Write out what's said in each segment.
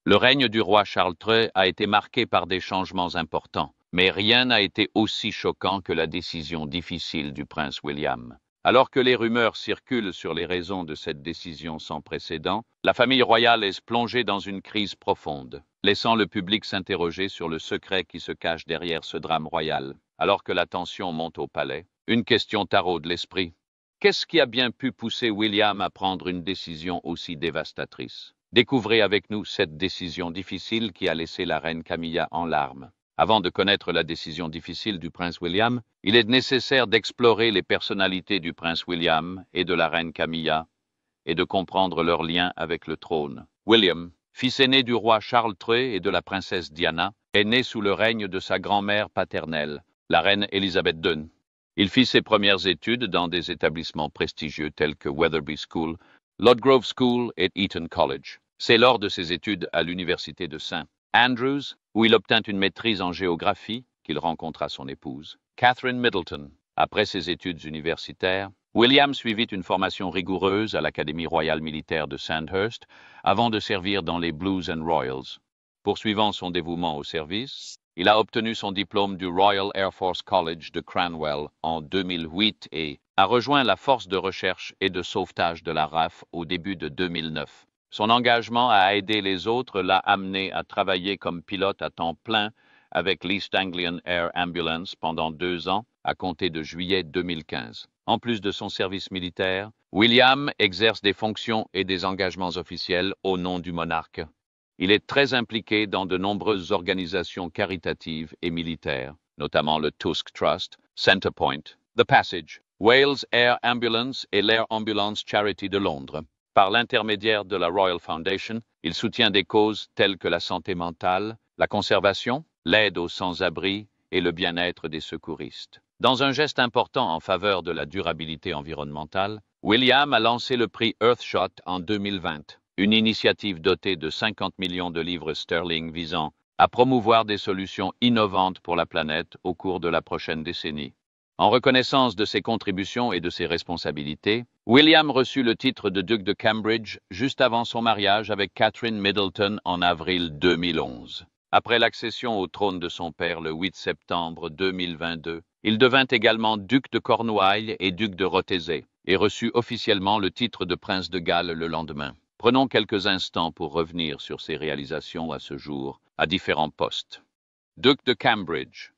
Le règne du roi Charles III a été marqué par des changements importants, mais rien n'a été aussi choquant que la décision difficile du prince William. Alors que les rumeurs circulent sur les raisons de cette décision sans précédent, la famille royale est plongée dans une crise profonde, laissant le public s'interroger sur le secret qui se cache derrière ce drame royal. Alors que la tension monte au palais, une question taraude l'esprit. Qu'est-ce qui a bien pu pousser William à prendre une décision aussi dévastatrice? Découvrez avec nous cette décision difficile qui a laissé la reine Camilla en larmes. Avant de connaître la décision difficile du prince William, il est nécessaire d'explorer les personnalités du prince William et de la reine Camilla et de comprendre leur lien avec le trône. William, fils aîné du roi Charles III et de la princesse Diana, est né sous le règne de sa grand-mère paternelle, la reine Elizabeth II. Il fit ses premières études dans des établissements prestigieux tels que Weatherby School, Ludgrove School et Eton College. C'est lors de ses études à l'université de St. Andrews, où il obtint une maîtrise en géographie, qu'il rencontra son épouse, Catherine Middleton. Après ses études universitaires, William suivit une formation rigoureuse à l'Académie royale militaire de Sandhurst avant de servir dans les Blues and Royals. Poursuivant son dévouement au service, il a obtenu son diplôme du Royal Air Force College de Cranwell en 2008 et a rejoint la force de recherche et de sauvetage de la RAF au début de 2009. Son engagement à aider les autres l'a amené à travailler comme pilote à temps plein avec l'East Anglian Air Ambulance pendant 2 ans, à compter de juillet 2015. En plus de son service militaire, William exerce des fonctions et des engagements officiels au nom du monarque. Il est très impliqué dans de nombreuses organisations caritatives et militaires, notamment le Tusk Trust, Centrepoint, The Passage, Wales Air Ambulance et l'Air Ambulance Charity de Londres. Par l'intermédiaire de la Royal Foundation, il soutient des causes telles que la santé mentale, la conservation, l'aide aux sans-abri et le bien-être des secouristes. Dans un geste important en faveur de la durabilité environnementale, William a lancé le prix Earthshot en 2020, une initiative dotée de 50 millions de livres sterling visant à promouvoir des solutions innovantes pour la planète au cours de la prochaine décennie. En reconnaissance de ses contributions et de ses responsabilités, William reçut le titre de duc de Cambridge juste avant son mariage avec Catherine Middleton en avril 2011. Après l'accession au trône de son père le 8 septembre 2022, il devint également duc de Cornouailles et duc de Rothesay et reçut officiellement le titre de prince de Galles le lendemain. Prenons quelques instants pour revenir sur ses réalisations à ce jour, à différents postes. Duc de Cambridge.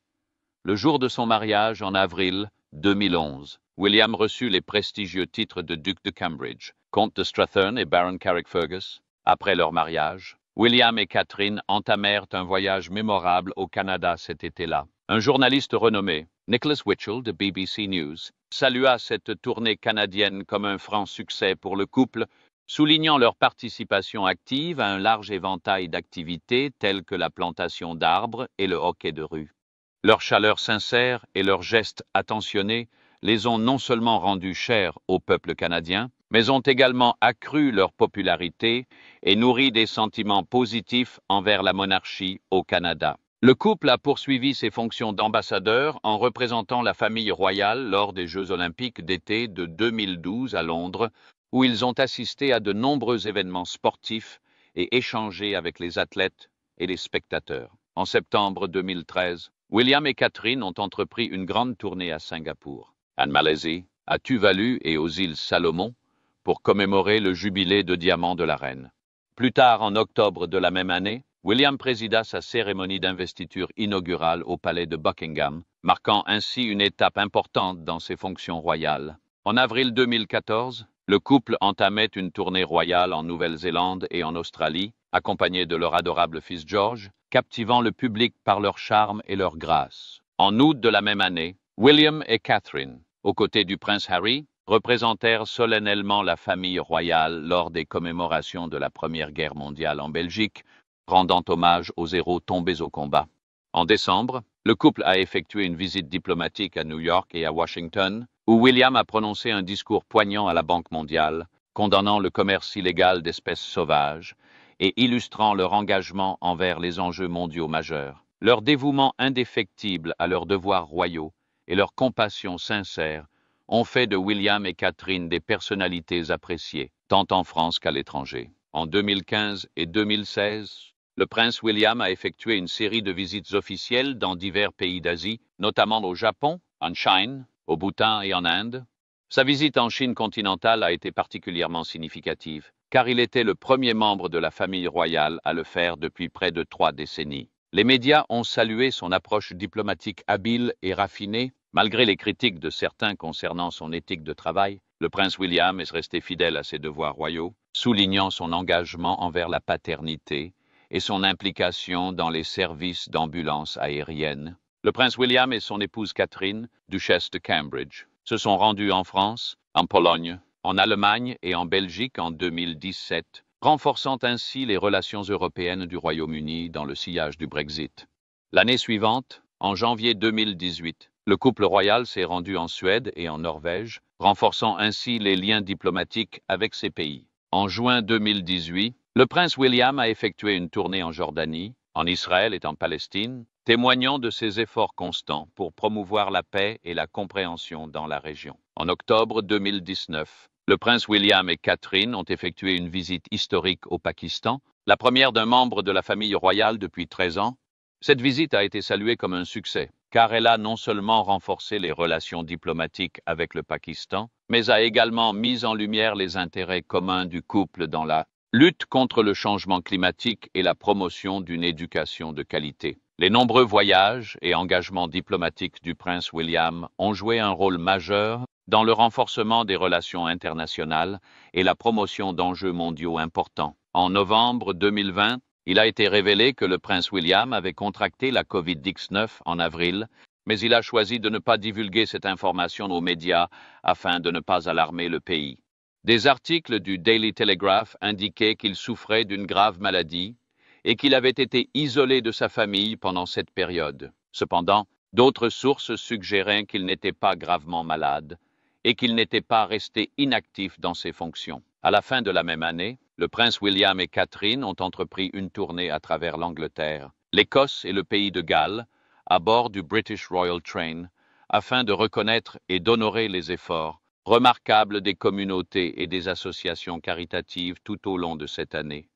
Le jour de son mariage, en avril 2011, William reçut les prestigieux titres de duc de Cambridge, comte de Strathearn et baron Carrickfergus. Après leur mariage, William et Catherine entamèrent un voyage mémorable au Canada cet été-là. Un journaliste renommé, Nicholas Witchell de BBC News, salua cette tournée canadienne comme un franc succès pour le couple, soulignant leur participation active à un large éventail d'activités telles que la plantation d'arbres et le hockey de rue. Leur chaleur sincère et leurs gestes attentionnés les ont non seulement rendus chers au peuple canadien, mais ont également accru leur popularité et nourri des sentiments positifs envers la monarchie au Canada. Le couple a poursuivi ses fonctions d'ambassadeur en représentant la famille royale lors des Jeux olympiques d'été de 2012 à Londres, où ils ont assisté à de nombreux événements sportifs et échangé avec les athlètes et les spectateurs. En septembre 2013, William et Catherine ont entrepris une grande tournée à Singapour, en Malaisie, à Tuvalu et aux îles Salomon, pour commémorer le jubilé de diamant de la reine. Plus tard, en octobre de la même année, William présida sa cérémonie d'investiture inaugurale au palais de Buckingham, marquant ainsi une étape importante dans ses fonctions royales. En avril 2014, le couple entamait une tournée royale en Nouvelle-Zélande et en Australie, accompagné de leur adorable fils George, captivant le public par leur charme et leur grâce. En août de la même année, William et Catherine, aux côtés du prince Harry, représentèrent solennellement la famille royale lors des commémorations de la Première Guerre mondiale en Belgique, rendant hommage aux héros tombés au combat. En décembre, le couple a effectué une visite diplomatique à New York et à Washington, où William a prononcé un discours poignant à la Banque mondiale, condamnant le commerce illégal d'espèces sauvages et illustrant leur engagement envers les enjeux mondiaux majeurs. Leur dévouement indéfectible à leurs devoirs royaux et leur compassion sincère ont fait de William et Catherine des personnalités appréciées, tant en France qu'à l'étranger. En 2015 et 2016, le prince William a effectué une série de visites officielles dans divers pays d'Asie, notamment au Japon, en Chine, au Bhoutan et en Inde. Sa visite en Chine continentale a été particulièrement significative, car il était le premier membre de la famille royale à le faire depuis près de 3 décennies. Les médias ont salué son approche diplomatique habile et raffinée. Malgré les critiques de certains concernant son éthique de travail, le prince William est resté fidèle à ses devoirs royaux, soulignant son engagement envers la paternité et son implication dans les services d'ambulance aérienne. Le prince William et son épouse Catherine, duchesse de Cambridge, se sont rendus en France, en Pologne, en Allemagne et en Belgique en 2017, renforçant ainsi les relations européennes du Royaume-Uni dans le sillage du Brexit. L'année suivante, en janvier 2018, le couple royal s'est rendu en Suède et en Norvège, renforçant ainsi les liens diplomatiques avec ces pays. En juin 2018, le prince William a effectué une tournée en Jordanie, en Israël et en Palestine, témoignant de ses efforts constants pour promouvoir la paix et la compréhension dans la région. En octobre 2019, le prince William et Catherine ont effectué une visite historique au Pakistan, la première d'un membre de la famille royale depuis 13 ans. Cette visite a été saluée comme un succès, car elle a non seulement renforcé les relations diplomatiques avec le Pakistan, mais a également mis en lumière les intérêts communs du couple dans la lutte contre le changement climatique et la promotion d'une éducation de qualité. Les nombreux voyages et engagements diplomatiques du prince William ont joué un rôle majeur dans le renforcement des relations internationales et la promotion d'enjeux mondiaux importants. En novembre 2020, il a été révélé que le prince William avait contracté la COVID-19 en avril, mais il a choisi de ne pas divulguer cette information aux médias afin de ne pas alarmer le pays. Des articles du Daily Telegraph indiquaient qu'il souffrait d'une grave maladie et qu'il avait été isolé de sa famille pendant cette période. Cependant, d'autres sources suggéraient qu'il n'était pas gravement malade et qu'il n'était pas resté inactif dans ses fonctions. À la fin de la même année, le prince William et Catherine ont entrepris une tournée à travers l'Angleterre, l'Écosse et le pays de Galles, à bord du British Royal Train, afin de reconnaître et d'honorer les efforts remarquables des communautés et des associations caritatives tout au long de cette année.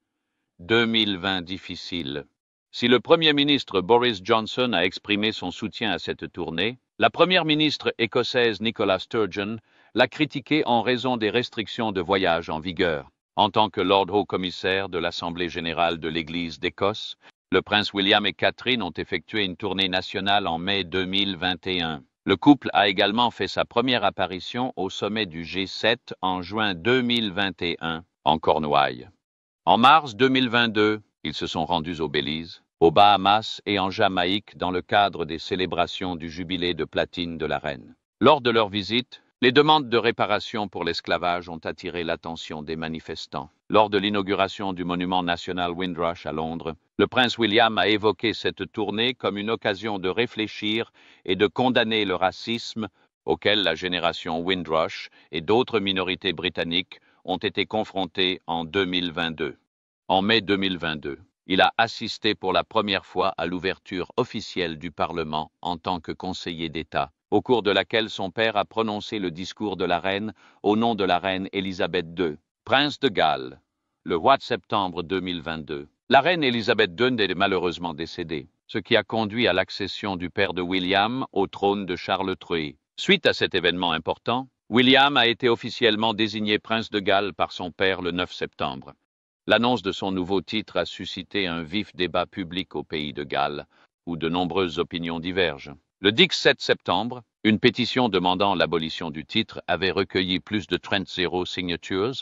2020 difficile. Si le Premier ministre Boris Johnson a exprimé son soutien à cette tournée, la Première ministre écossaise Nicola Sturgeon l'a critiquée en raison des restrictions de voyage en vigueur. En tant que Lord Haut-Commissaire de l'Assemblée générale de l'Église d'Écosse, le prince William et Catherine ont effectué une tournée nationale en mai 2021. Le couple a également fait sa première apparition au sommet du G7 en juin 2021 en Cornouailles. En mars 2022, ils se sont rendus au Belize, aux Bahamas et en Jamaïque dans le cadre des célébrations du jubilé de platine de la reine. Lors de leur visite, les demandes de réparation pour l'esclavage ont attiré l'attention des manifestants. Lors de l'inauguration du monument national Windrush à Londres, le prince William a évoqué cette tournée comme une occasion de réfléchir et de condamner le racisme auquel la génération Windrush et d'autres minorités britanniques ont été confrontées en 2022. En mai 2022, il a assisté pour la première fois à l'ouverture officielle du Parlement en tant que conseiller d'État, au cours de laquelle son père a prononcé le discours de la reine au nom de la reine Élisabeth II, prince de Galles, le 8 septembre 2022. La reine Élisabeth II est malheureusement décédée, ce qui a conduit à l'accession du père de William au trône de Charles III. Suite à cet événement important, William a été officiellement désigné prince de Galles par son père le 9 septembre. L'annonce de son nouveau titre a suscité un vif débat public au pays de Galles, où de nombreuses opinions divergent. Le 17 septembre, une pétition demandant l'abolition du titre avait recueilli plus de 30 signatures,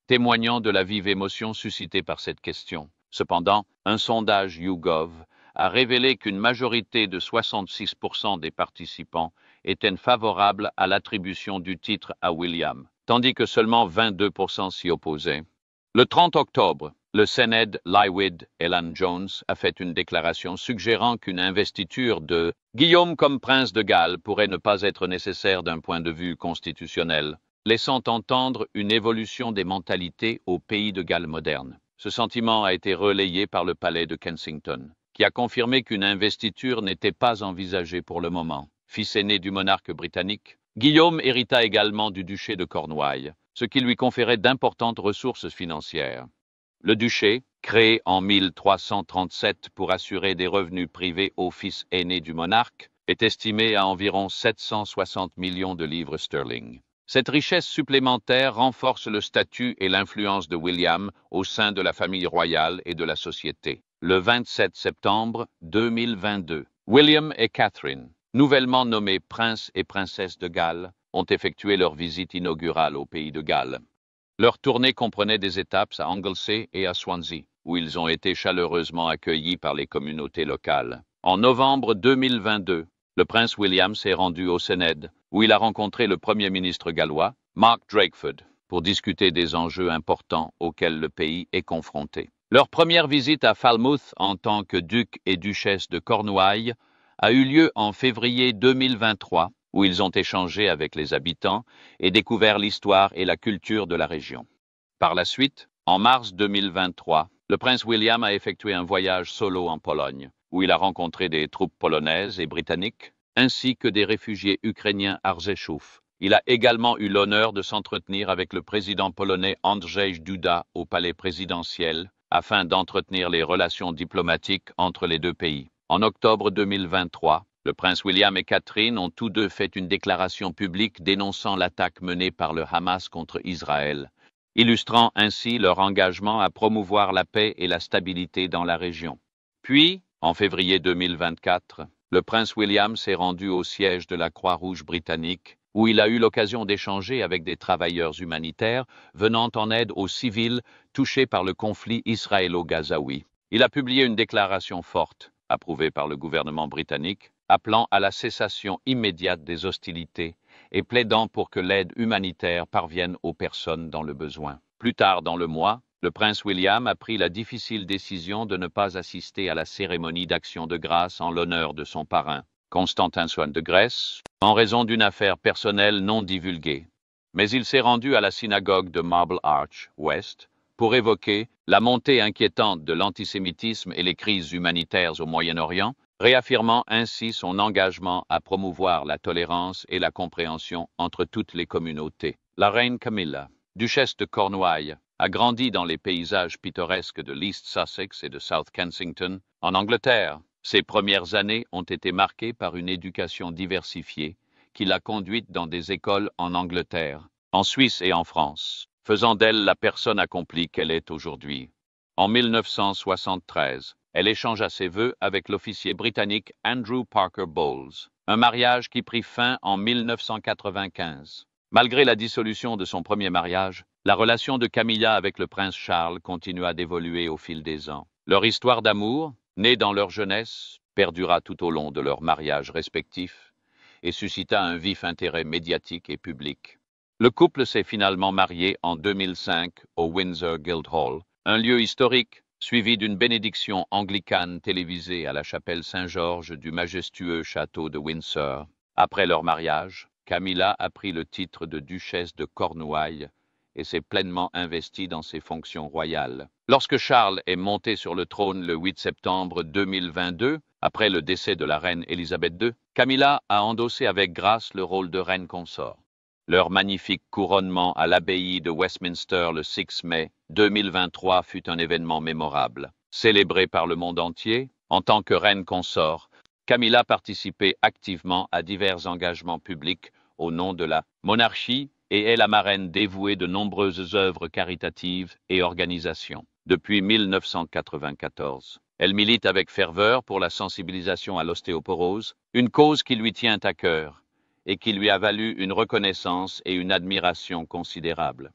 témoignant de la vive émotion suscitée par cette question. Cependant, un sondage YouGov a révélé qu'une majorité de 66% des participants étaient favorables à l'attribution du titre à William, tandis que seulement 22% s'y opposaient. Le 30 octobre, le Sénède Lywyd Ellan Jones a fait une déclaration suggérant qu'une investiture de Guillaume comme prince de Galles pourrait ne pas être nécessaire d'un point de vue constitutionnel, laissant entendre une évolution des mentalités au pays de Galles moderne. Ce sentiment a été relayé par le palais de Kensington, qui a confirmé qu'une investiture n'était pas envisagée pour le moment. Fils aîné du monarque britannique, Guillaume hérita également du duché de Cornouailles, ce qui lui conférait d'importantes ressources financières. Le duché, créé en 1337 pour assurer des revenus privés au fils aîné du monarque, est estimé à environ 760 millions de livres sterling. Cette richesse supplémentaire renforce le statut et l'influence de William au sein de la famille royale et de la société. Le 27 septembre 2022, William et Catherine, nouvellement nommés prince et princesse de Galles, ont effectué leur visite inaugurale au pays de Galles. Leur tournée comprenait des étapes à Anglesey et à Swansea, où ils ont été chaleureusement accueillis par les communautés locales. En novembre 2022, le prince William s'est rendu au Senedd, où il a rencontré le premier ministre gallois, Mark Drakeford, pour discuter des enjeux importants auxquels le pays est confronté. Leur première visite à Falmouth en tant que duc et duchesse de Cornouailles a eu lieu en février 2023, où ils ont échangé avec les habitants et découvert l'histoire et la culture de la région. Par la suite, en mars 2023, le prince William a effectué un voyage solo en Pologne, où il a rencontré des troupes polonaises et britanniques, ainsi que des réfugiés ukrainiens à Rzeszów. Il a également eu l'honneur de s'entretenir avec le président polonais Andrzej Duda au palais présidentiel, afin d'entretenir les relations diplomatiques entre les deux pays. En octobre 2023, le prince William et Catherine ont tous deux fait une déclaration publique dénonçant l'attaque menée par le Hamas contre Israël, illustrant ainsi leur engagement à promouvoir la paix et la stabilité dans la région. Puis, en février 2024, le prince William s'est rendu au siège de la Croix-Rouge britannique, où il a eu l'occasion d'échanger avec des travailleurs humanitaires venant en aide aux civils touchés par le conflit israélo-gazaoui. Il a publié une déclaration forte, approuvée par le gouvernement britannique, appelant à la cessation immédiate des hostilités et plaidant pour que l'aide humanitaire parvienne aux personnes dans le besoin. Plus tard dans le mois, le prince William a pris la difficile décision de ne pas assister à la cérémonie d'action de grâce en l'honneur de son parrain, Constantin de Grèce, en raison d'une affaire personnelle non divulguée. Mais il s'est rendu à la synagogue de Marble Arch West pour évoquer la montée inquiétante de l'antisémitisme et les crises humanitaires au Moyen-Orient, réaffirmant ainsi son engagement à promouvoir la tolérance et la compréhension entre toutes les communautés. La reine Camilla, duchesse de Cornouailles, a grandi dans les paysages pittoresques de l'East Sussex et de South Kensington, en Angleterre. Ses premières années ont été marquées par une éducation diversifiée qui l'a conduite dans des écoles en Angleterre, en Suisse et en France, faisant d'elle la personne accomplie qu'elle est aujourd'hui. En 1973, elle échangea ses vœux avec l'officier britannique Andrew Parker Bowles, un mariage qui prit fin en 1995. Malgré la dissolution de son premier mariage, la relation de Camilla avec le prince Charles continua d'évoluer au fil des ans. Leur histoire d'amour, née dans leur jeunesse, perdura tout au long de leurs mariages respectifs et suscita un vif intérêt médiatique et public. Le couple s'est finalement marié en 2005 au Windsor Guildhall, un lieu historique suivi d'une bénédiction anglicane télévisée à la chapelle Saint-Georges du majestueux château de Windsor. Après leur mariage, Camilla a pris le titre de duchesse de Cornouailles et s'est pleinement investie dans ses fonctions royales. Lorsque Charles est monté sur le trône le 8 septembre 2022, après le décès de la reine Élisabeth II, Camilla a endossé avec grâce le rôle de reine consort. Leur magnifique couronnement à l'abbaye de Westminster le 6 mai 2023 fut un événement mémorable. Célébré par le monde entier, en tant que reine consort, Camilla participait activement à divers engagements publics au nom de la monarchie et est la marraine dévouée de nombreuses œuvres caritatives et organisations. Depuis 1994, elle milite avec ferveur pour la sensibilisation à l'ostéoporose, une cause qui lui tient à cœur et qui lui a valu une reconnaissance et une admiration considérables.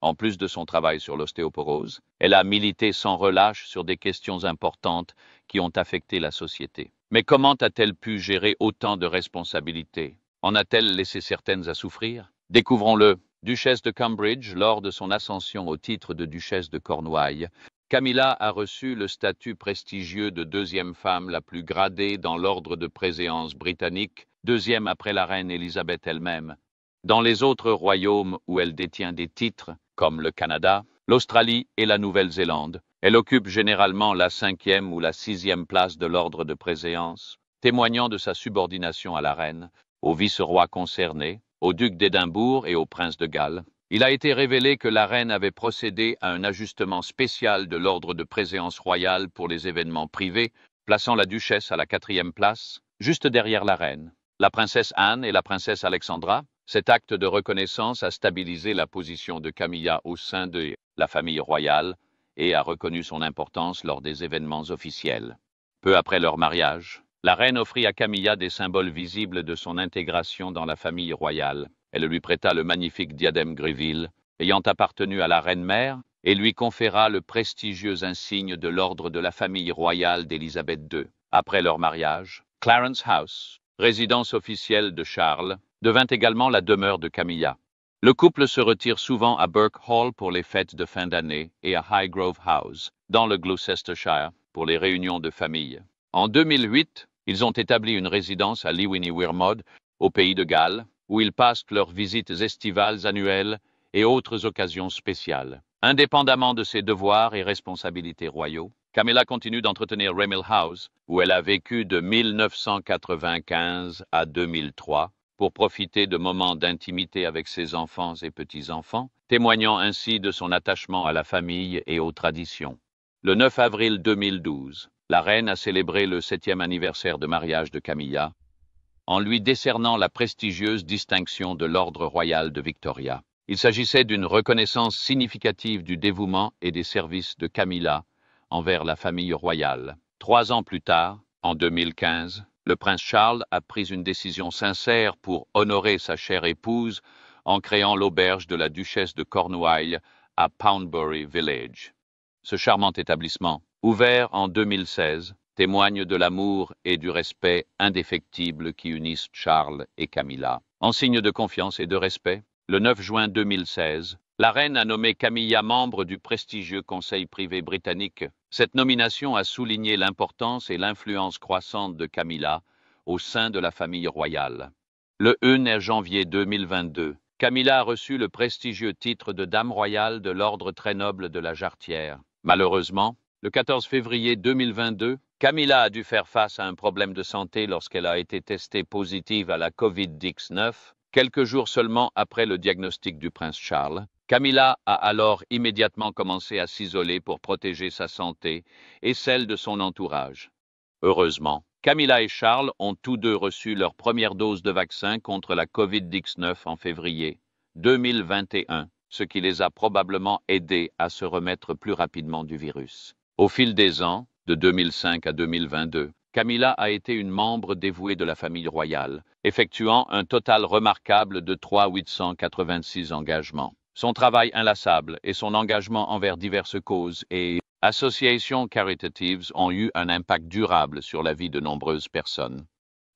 En plus de son travail sur l'ostéoporose, elle a milité sans relâche sur des questions importantes qui ont affecté la société. Mais comment a-t-elle pu gérer autant de responsabilités? En a-t-elle laissé certaines à souffrir? Découvrons-le. Duchesse de Cambridge, lors de son ascension au titre de duchesse de Cornouailles, Camilla a reçu le statut prestigieux de deuxième femme la plus gradée dans l'ordre de préséance britannique, deuxième après la reine Élisabeth elle-même. Dans les autres royaumes où elle détient des titres, comme le Canada, l'Australie et la Nouvelle-Zélande, elle occupe généralement la 5e ou la 6e place de l'ordre de préséance, témoignant de sa subordination à la reine, au vice-roi concerné, au duc d'Édimbourg et au prince de Galles. Il a été révélé que la reine avait procédé à un ajustement spécial de l'ordre de préséance royale pour les événements privés, plaçant la duchesse à la 4e place, juste derrière la reine. La princesse Anne et la princesse Alexandra, cet acte de reconnaissance a stabilisé la position de Camilla au sein de la famille royale et a reconnu son importance lors des événements officiels. Peu après leur mariage, la reine offrit à Camilla des symboles visibles de son intégration dans la famille royale. Elle lui prêta le magnifique diadème Greville, ayant appartenu à la reine-mère, et lui conféra le prestigieux insigne de l'ordre de la famille royale d'Élisabeth II. Après leur mariage, Clarence House, résidence officielle de Charles, devint également la demeure de Camilla. Le couple se retire souvent à Burke Hall pour les fêtes de fin d'année et à Highgrove House, dans le Gloucestershire, pour les réunions de famille. En 2008, ils ont établi une résidence à Llywelyn-Wermod, au pays de Galles, où ils passent leurs visites estivales annuelles et autres occasions spéciales. Indépendamment de ses devoirs et responsabilités royaux, Camilla continue d'entretenir Remile House, où elle a vécu de 1995 à 2003, pour profiter de moments d'intimité avec ses enfants et petits-enfants, témoignant ainsi de son attachement à la famille et aux traditions. Le 9 avril 2012, la reine a célébré le 7e anniversaire de mariage de Camilla, en lui décernant la prestigieuse distinction de l'Ordre royal de Victoria. Il s'agissait d'une reconnaissance significative du dévouement et des services de Camilla envers la famille royale. 3 ans plus tard, en 2015, le prince Charles a pris une décision sincère pour honorer sa chère épouse en créant l'auberge de la duchesse de Cornouailles à Poundbury Village. Ce charmant établissement, ouvert en 2016, témoigne de l'amour et du respect indéfectible qui unissent Charles et Camilla. En signe de confiance et de respect, le 9 juin 2016, la reine a nommé Camilla membre du prestigieux Conseil privé britannique. Cette nomination a souligné l'importance et l'influence croissante de Camilla au sein de la famille royale. Le 1 janvier 2022, Camilla a reçu le prestigieux titre de Dame royale de l'Ordre très noble de la Jarretière. Malheureusement, le 14 février 2022, Camilla a dû faire face à un problème de santé lorsqu'elle a été testée positive à la Covid-19, quelques jours seulement après le diagnostic du prince Charles. Camilla a alors immédiatement commencé à s'isoler pour protéger sa santé et celle de son entourage. Heureusement, Camilla et Charles ont tous deux reçu leur première dose de vaccin contre la Covid-19 en février 2021, ce qui les a probablement aidés à se remettre plus rapidement du virus. Au fil des ans, de 2005 à 2022, Camilla a été une membre dévouée de la famille royale, effectuant un total remarquable de 3 886 engagements. Son travail inlassable et son engagement envers diverses causes et associations caritatives ont eu un impact durable sur la vie de nombreuses personnes.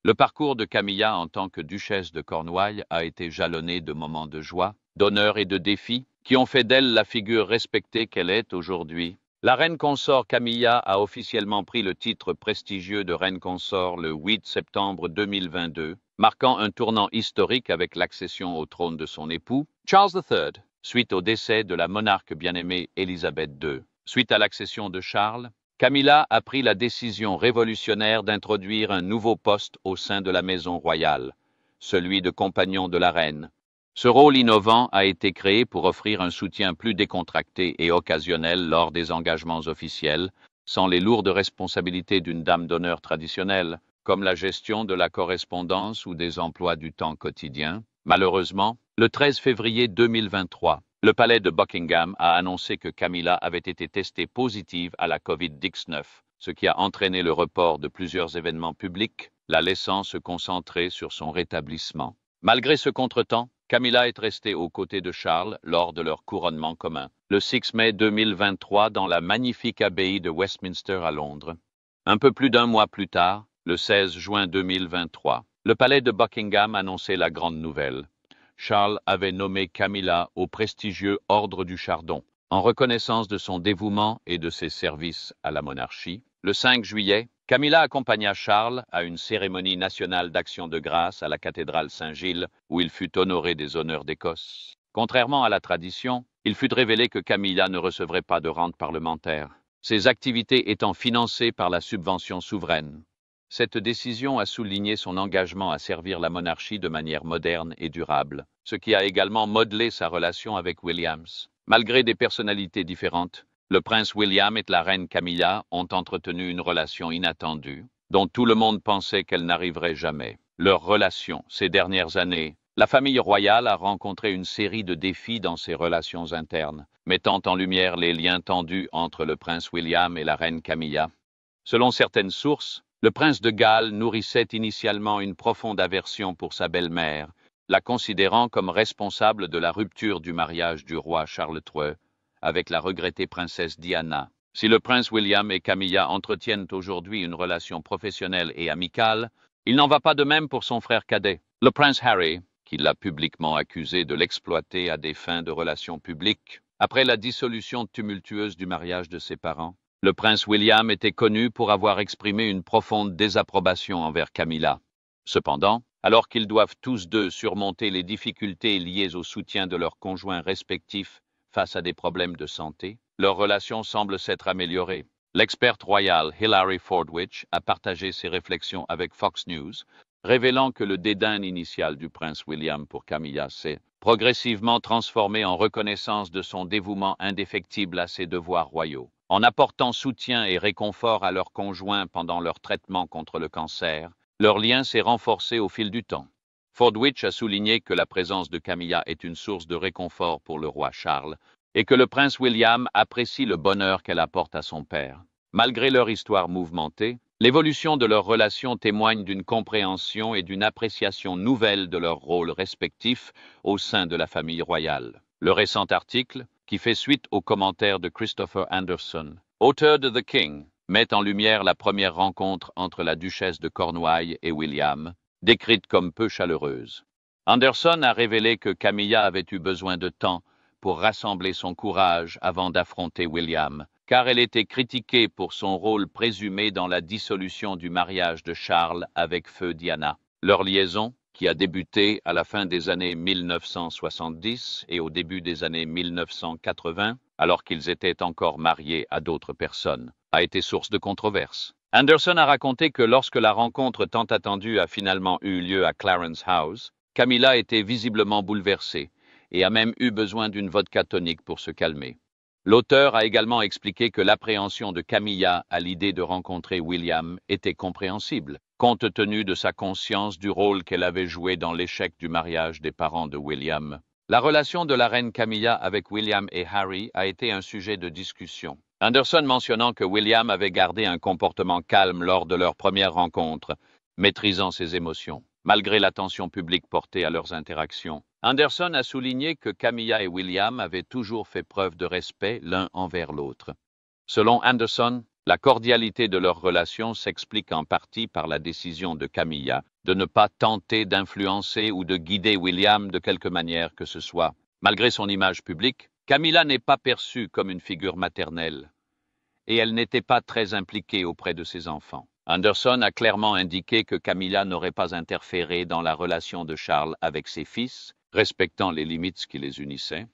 Le parcours de Camilla en tant que duchesse de Cornouailles a été jalonné de moments de joie, d'honneur et de défis qui ont fait d'elle la figure respectée qu'elle est aujourd'hui. La reine consort Camilla a officiellement pris le titre prestigieux de reine consort le 8 septembre 2022, marquant un tournant historique avec l'accession au trône de son époux, Charles III, suite au décès de la monarque bien-aimée Élisabeth II. Suite à l'accession de Charles, Camilla a pris la décision révolutionnaire d'introduire un nouveau poste au sein de la maison royale, celui de compagnon de la reine. Ce rôle innovant a été créé pour offrir un soutien plus décontracté et occasionnel lors des engagements officiels, sans les lourdes responsabilités d'une dame d'honneur traditionnelle, comme la gestion de la correspondance ou des emplois du temps quotidien. Malheureusement, le 13 février 2023, le palais de Buckingham a annoncé que Camilla avait été testée positive à la Covid-19, ce qui a entraîné le report de plusieurs événements publics, la laissant se concentrer sur son rétablissement. Malgré ce contretemps, Camilla est restée aux côtés de Charles lors de leur couronnement commun, le 6 mai 2023 dans la magnifique abbaye de Westminster à Londres. Un peu plus d'un mois plus tard, le 16 juin 2023, le palais de Buckingham annonçait la grande nouvelle. Charles avait nommé Camilla au prestigieux Ordre du Chardon, en reconnaissance de son dévouement et de ses services à la monarchie. Le 5 juillet, Camilla accompagna Charles à une cérémonie nationale d'action de grâce à la cathédrale Saint-Gilles, où il fut honoré des honneurs d'Écosse. Contrairement à la tradition, il fut révélé que Camilla ne recevrait pas de rente parlementaire, ses activités étant financées par la subvention souveraine. Cette décision a souligné son engagement à servir la monarchie de manière moderne et durable. ce qui a également modelé sa relation avec Williams. Malgré des personnalités différentes, le prince William et la reine Camilla ont entretenu une relation inattendue, dont tout le monde pensait qu'elle n'arriverait jamais. Leur relation, ces dernières années, la famille royale a rencontré une série de défis dans ses relations internes, mettant en lumière les liens tendus entre le prince William et la reine Camilla. Selon certaines sources, le prince de Galles nourrissait initialement une profonde aversion pour sa belle-mère, la considérant comme responsable de la rupture du mariage du roi Charles III avec la regrettée princesse Diana. Si le prince William et Camilla entretiennent aujourd'hui une relation professionnelle et amicale, il n'en va pas de même pour son frère cadet, le prince Harry, qui l'a publiquement accusé de l'exploiter à des fins de relations publiques. Après la dissolution tumultueuse du mariage de ses parents, le prince William était connu pour avoir exprimé une profonde désapprobation envers Camilla. Cependant, alors qu'ils doivent tous deux surmonter les difficultés liées au soutien de leurs conjoints respectifs face à des problèmes de santé, leur relation semble s'être améliorée. L'experte royale Hilary Fordwich a partagé ses réflexions avec Fox News, révélant que le dédain initial du prince William pour Camilla s'est progressivement transformé en reconnaissance de son dévouement indéfectible à ses devoirs royaux. En apportant soutien et réconfort à leurs conjoints pendant leur traitement contre le cancer, leur lien s'est renforcé au fil du temps. Fordwich a souligné que la présence de Camilla est une source de réconfort pour le roi Charles et que le prince William apprécie le bonheur qu'elle apporte à son père. Malgré leur histoire mouvementée, l'évolution de leur relation témoigne d'une compréhension et d'une appréciation nouvelle de leurs rôles respectifs au sein de la famille royale. Le récent article, qui fait suite aux commentaires de Christopher Anderson, auteur de The King, met en lumière la première rencontre entre la duchesse de Cornouailles et William, décrite comme peu chaleureuse. Anderson a révélé que Camilla avait eu besoin de temps pour rassembler son courage avant d'affronter William, car elle était critiquée pour son rôle présumé dans la dissolution du mariage de Charles avec feu Diana. Leur liaison, qui a débuté à la fin des années 1970 et au début des années 1980, alors qu'ils étaient encore mariés à d'autres personnes, a été source de controverses. Anderson a raconté que lorsque la rencontre tant attendue a finalement eu lieu à Clarence House, Camilla était visiblement bouleversée et a même eu besoin d'une vodka tonique pour se calmer. L'auteur a également expliqué que l'appréhension de Camilla à l'idée de rencontrer William était compréhensible, compte tenu de sa conscience du rôle qu'elle avait joué dans l'échec du mariage des parents de William. La relation de la reine Camilla avec William et Harry a été un sujet de discussion. Anderson mentionnant que William avait gardé un comportement calme lors de leur première rencontre, maîtrisant ses émotions, malgré l'attention publique portée à leurs interactions. Anderson a souligné que Camilla et William avaient toujours fait preuve de respect l'un envers l'autre. Selon Anderson, la cordialité de leur relation s'explique en partie par la décision de Camilla de ne pas tenter d'influencer ou de guider William de quelque manière que ce soit. Malgré son image publique, Camilla n'est pas perçue comme une figure maternelle et elle n'était pas très impliquée auprès de ses enfants. Anderson a clairement indiqué que Camilla n'aurait pas interféré dans la relation de Charles avec ses fils, respectant les limites qui les unissaient.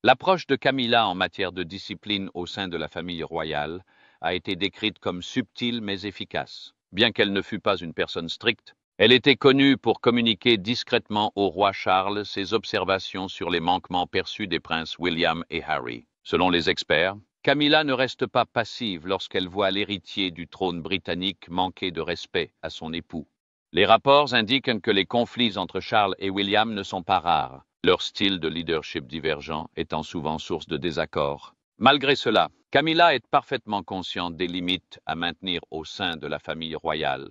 L'approche de Camilla en matière de discipline au sein de la famille royale a été décrite comme subtile mais efficace. Bien qu'elle ne fût pas une personne stricte, elle était connue pour communiquer discrètement au roi Charles ses observations sur les manquements perçus des princes William et Harry. Selon les experts, Camilla ne reste pas passive lorsqu'elle voit l'héritier du trône britannique manquer de respect à son époux. Les rapports indiquent que les conflits entre Charles et William ne sont pas rares, leur style de leadership divergent étant souvent source de désaccords. Malgré cela, Camilla est parfaitement consciente des limites à maintenir au sein de la famille royale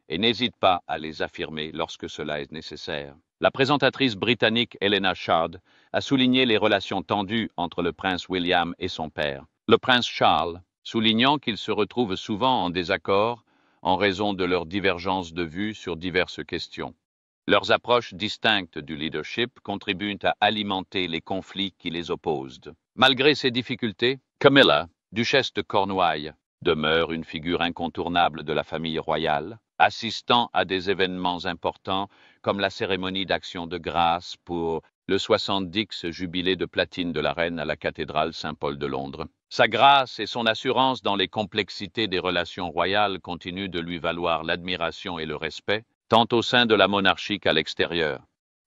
et n'hésite pas à les affirmer lorsque cela est nécessaire. La présentatrice britannique Helena Shard a souligné les relations tendues entre le prince William et son père, le prince Charles, soulignant qu'ils se retrouvent souvent en désaccord en raison de leurs divergences de vues sur diverses questions. Leurs approches distinctes du leadership contribuent à alimenter les conflits qui les opposent. Malgré ces difficultés, Camilla, duchesse de Cornouailles, demeure une figure incontournable de la famille royale, assistant à des événements importants comme la cérémonie d'action de grâce pour le 70e jubilé de platine de la reine à la cathédrale Saint-Paul de Londres. Sa grâce et son assurance dans les complexités des relations royales continuent de lui valoir l'admiration et le respect, tant au sein de la monarchie qu'à l'extérieur.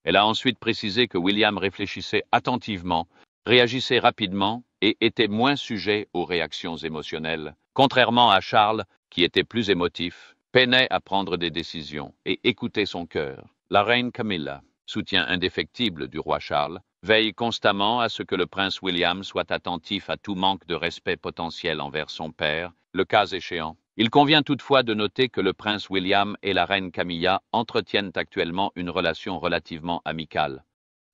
Elle a ensuite précisé que William réfléchissait attentivement, réagissait rapidement et était moins sujet aux réactions émotionnelles, contrairement à Charles, qui était plus émotif, peinait à prendre des décisions et écoutait son cœur. La reine Camilla, soutien indéfectible du roi Charles, veille constamment à ce que le prince William soit attentif à tout manque de respect potentiel envers son père, le cas échéant. Il convient toutefois de noter que le prince William et la reine Camilla entretiennent actuellement une relation relativement amicale.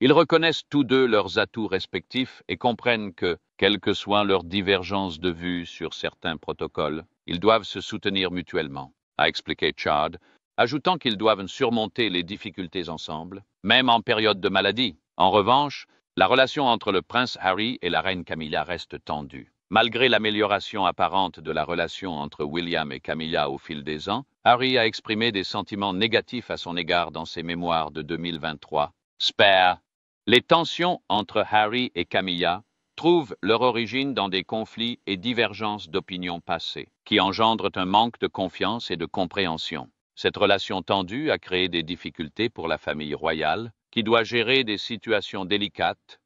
Ils reconnaissent tous deux leurs atouts respectifs et comprennent que, quelles que soient leurs divergences de vues sur certains protocoles, ils doivent se soutenir mutuellement, a expliqué Chad, ajoutant qu'ils doivent surmonter les difficultés ensemble, même en période de maladie. En revanche, la relation entre le prince Harry et la reine Camilla reste tendue. Malgré l'amélioration apparente de la relation entre William et Camilla au fil des ans, Harry a exprimé des sentiments négatifs à son égard dans ses mémoires de 2023. Spare. Les tensions entre Harry et Camilla trouvent leur origine dans des conflits et divergences d'opinions passées, qui engendrent un manque de confiance et de compréhension. Cette relation tendue a créé des difficultés pour la famille royale, qui doit gérer des situations délicates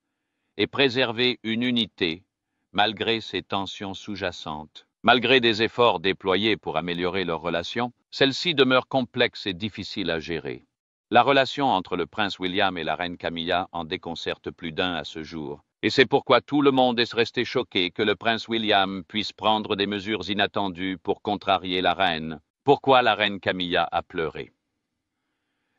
et préserver une unité malgré ces tensions sous-jacentes. Malgré des efforts déployés pour améliorer leur relation, celle-ci demeure complexe et difficile à gérer. La relation entre le prince William et la reine Camilla en déconcerte plus d'un à ce jour. Et c'est pourquoi tout le monde est resté choqué que le prince William puisse prendre des mesures inattendues pour contrarier la reine. Pourquoi la reine Camilla a pleuré?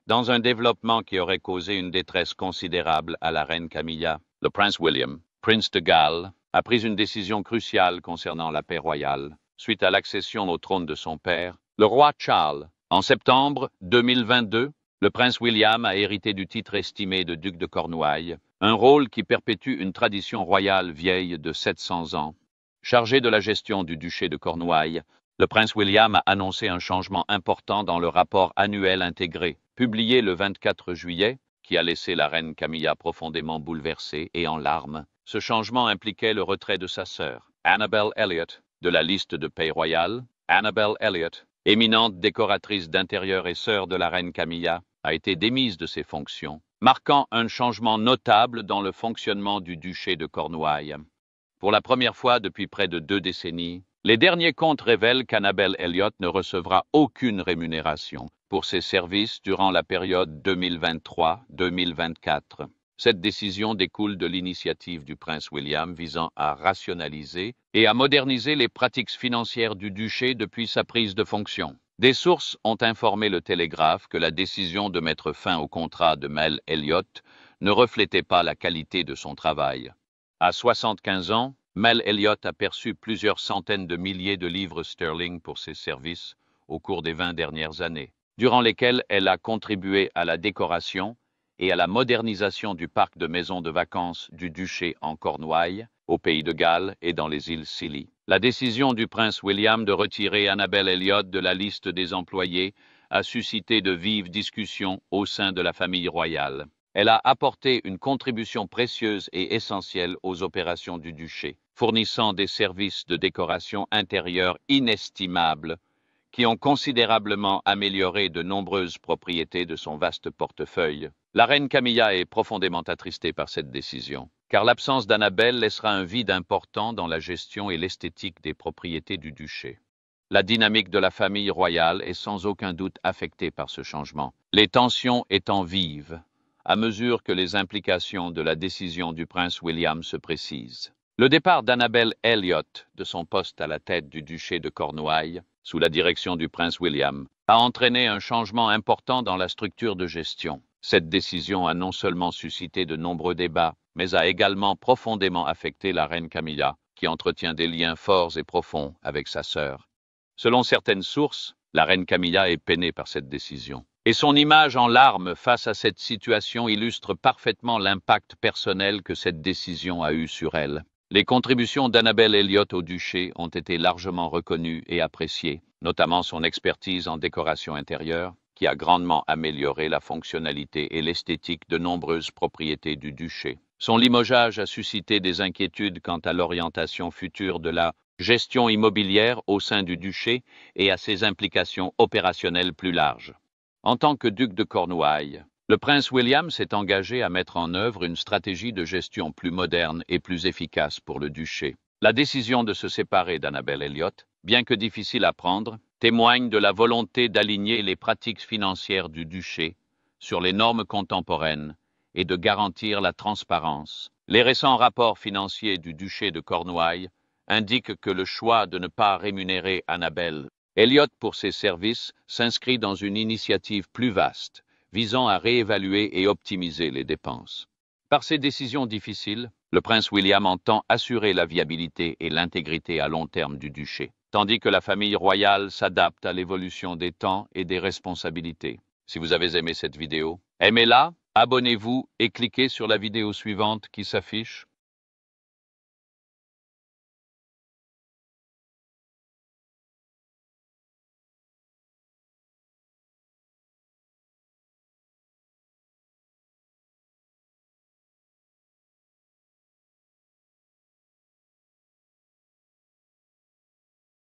Dans un développement qui aurait causé une détresse considérable à la reine Camilla, le prince William, prince de Galles, a pris une décision cruciale concernant la paix royale, suite à l'accession au trône de son père, le roi Charles. En septembre 2022, le prince William a hérité du titre estimé de duc de Cornouailles, un rôle qui perpétue une tradition royale vieille de 700 ans. Chargé de la gestion du duché de Cornouailles, le prince William a annoncé un changement important dans le rapport annuel intégré, publié le 24 juillet, qui a laissé la reine Camilla profondément bouleversée et en larmes. Ce changement impliquait le retrait de sa sœur, Annabel Elliot, de la liste de paix royale. Annabel Elliot, éminente décoratrice d'intérieur et sœur de la reine Camilla, a été démise de ses fonctions, marquant un changement notable dans le fonctionnement du duché de Cornouailles. Pour la première fois depuis près de 2 décennies, les derniers comptes révèlent qu'Annabel Elliot ne recevra aucune rémunération pour ses services durant la période 2023-2024. Cette décision découle de l'initiative du prince William visant à rationaliser et à moderniser les pratiques financières du duché depuis sa prise de fonction. Des sources ont informé le Télégraphe que la décision de mettre fin au contrat de Mel Elliot ne reflétait pas la qualité de son travail. À 75 ans, Mel Elliot a perçu plusieurs centaines de milliers de livres sterling pour ses services au cours des 20 dernières années, durant lesquelles elle a contribué à la décoration et à la modernisation du parc de maisons de vacances du duché en Cornouailles, au pays de Galles et dans les îles Scilly. La décision du prince William de retirer Annabel Elliot de la liste des employés a suscité de vives discussions au sein de la famille royale. Elle a apporté une contribution précieuse et essentielle aux opérations du duché, fournissant des services de décoration intérieure inestimables qui ont considérablement amélioré de nombreuses propriétés de son vaste portefeuille. La reine Camilla est profondément attristée par cette décision, car l'absence d'Annabel laissera un vide important dans la gestion et l'esthétique des propriétés du duché. La dynamique de la famille royale est sans aucun doute affectée par ce changement, les tensions étant vives à mesure que les implications de la décision du prince William se précisent. Le départ d'Annabel Elliot de son poste à la tête du duché de Cornouailles, sous la direction du prince William, a entraîné un changement important dans la structure de gestion. Cette décision a non seulement suscité de nombreux débats, mais a également profondément affecté la reine Camilla, qui entretient des liens forts et profonds avec sa sœur. Selon certaines sources, la reine Camilla est peinée par cette décision. Et son image en larmes face à cette situation illustre parfaitement l'impact personnel que cette décision a eu sur elle. Les contributions d'Annabel Elliot au duché ont été largement reconnues et appréciées, notamment son expertise en décoration intérieure, qui a grandement amélioré la fonctionnalité et l'esthétique de nombreuses propriétés du duché. Son limogeage a suscité des inquiétudes quant à l'orientation future de la gestion immobilière au sein du duché et à ses implications opérationnelles plus larges. En tant que duc de Cornouailles, Le prince William s'est engagé à mettre en œuvre une stratégie de gestion plus moderne et plus efficace pour le duché. La décision de se séparer d'Annabel Elliott, bien que difficile à prendre, témoigne de la volonté d'aligner les pratiques financières du duché sur les normes contemporaines et de garantir la transparence. Les récents rapports financiers du duché de Cornouailles indiquent que le choix de ne pas rémunérer Annabel Elliott pour ses services s'inscrit dans une initiative plus vaste, visant à réévaluer et optimiser les dépenses. Par ces décisions difficiles, le prince William entend assurer la viabilité et l'intégrité à long terme du duché, tandis que la famille royale s'adapte à l'évolution des temps et des responsabilités. Si vous avez aimé cette vidéo, aimez-la, abonnez-vous et cliquez sur la vidéo suivante qui s'affiche.